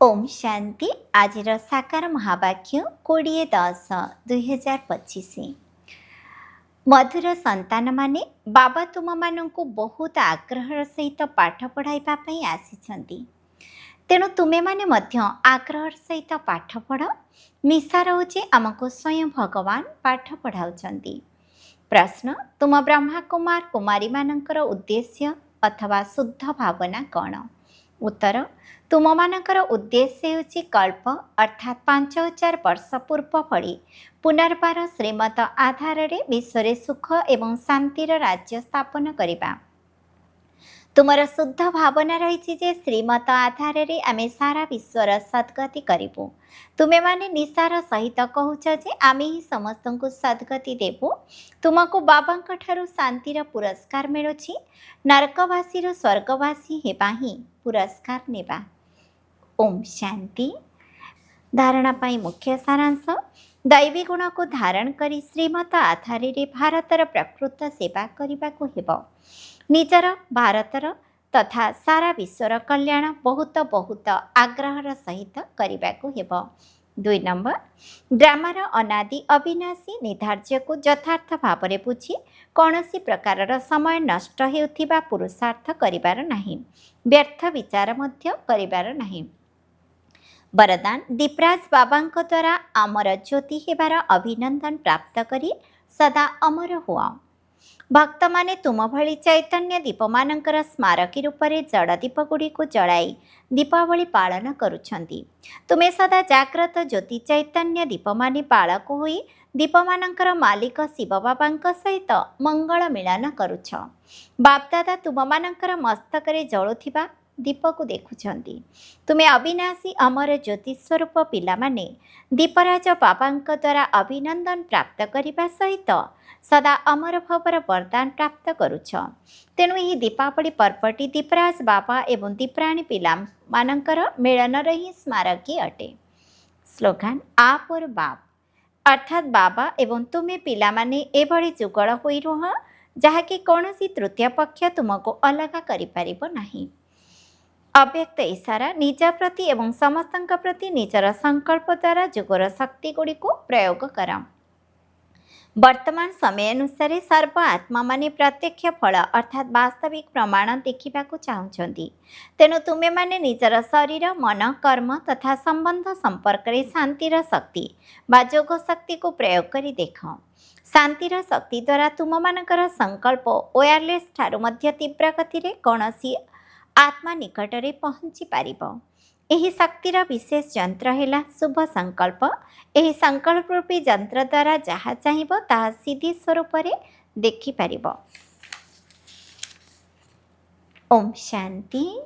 ओम शांति। आज साकार महावाक्य 20/10/2025। मधुर संतान माने बाबा तुम मानंकु बहुत आग्रहर सहित पाठ पढ़ाइबा आसी। तेणु तुम्हें माने मध्य आग्रहर सहित पाठ पढ़। निशा रोचे आमको स्वयं भगवान पाठ पढ़ाउछंती। प्रश्न, तुम ब्रह्मा कुमार कुमारी मानंकर उद्देश्य अथवा शुद्ध भावना कौन? उत्तर, तुम मानकर उद्देश्य होची कल्प अर्थात 5000 वर्ष पूर्व भली पुनर्बार श्रीमत आधार विश्व सुख एवं शांतिर राज्य स्थापन करवा। तुमर शुद्ध भावना रही जे श्रीमत आधार आमे सारा विश्वर सद्गति करूँ। तुम्हें माने निशार सहित कहूच जे आमे ही समस्त को सद्गति देवु। तुमको बाबा ठारू शांतिर पुरस्कार मिलुछि। नरकवासी स्वर्गवासी हेबा ही पुरस्कार नेबा। ओम शांति। धारणा पाई मुख्य सारांश, दैवी गुण को धारण करी श्रीमत आधार भारतर प्रकृत सेवा करने को हेब। निजर भारतर तथा सारा विश्वर कल्याण बहुत बहुत आग्रहर सहित करने को हेब। 2 नंबर, ड्रामार अनादि अविनाशी निर्धार्य को यथार्थ भाव में बुझी कौनसी प्रकार समय नष्ट होउथिबा पुरुषार्थ करिबार नाही। व्यर्थ विचार मध्य करिबार नाही। वरदान, दीपराज बाबा द्वारा अमर ज्योति हेबार अभिनंदन प्राप्त करी सदा अमर हुआ। भक्त माने तुम भली चैतन्य दीप मानकर स्मारकी रूप से जड़ दीप गुड़ी को जलाई दीपावली पालन करुछंती। तुम्हें सदा जाग्रत ज्योति चैतन्य दीप माने बालक होई दीप मानकर मालिक शिव बाबा सहित मंगल मिलन करुछ। बापदादा तुम मानकर मस्तक जलुथिबा दीप को देखुछंती। तुम्हें अविनाशी अमर ज्योति स्वरूप पिला माने दीपराज बाबा द्वारा अभिनंदन प्राप्त करने सहित सदा अमर भवर वरदान प्राप्त करुछ। तेणु यह दीपावली पर्वटी दीपराज बाबा एवं दीपराणी पिला मानकर मिलनर ही स्मारकी अटे। स्लोगान, आप और बाप अर्थात बाबा एवं तुम्हें पिला माने एभली जुगल होई रुह जहाँकि कौनसी तृतीय पक्ष तुमको अलग करिपारिबो नाही। अव्यक्त इशारा, निज प्रति एवं समस्त प्रति निजर संकल्प द्वारा जुगर शक्ति गुड़ी को प्रयोग कर। वर्तमान समय अनुसार सर्व आत्मा माने प्रत्यक्ष फल अर्थात वास्तविक प्रमाण देखा चाहते। तेणु तुम्हें माने निजर शरीर मन कर्म तथा संबंध संपर्क में शांतिर शक्ति बा जोग शक्ति को प्रयोग करी देख। शांतिर शक्ति द्वारा तुम मानकर संकल्प वायरलेस ठारू मध्य तीव्र गति रे कौनसी आत्मा निकट में पहुँची पारिब। यही शक्तिर विशेष यंत्र है शुभ संकल्प। यही संकल्प रूपी यंत्र द्वारा जहाँ चाहिए ताहा सीधी स्वरूप में देखिपार। ओम शांति।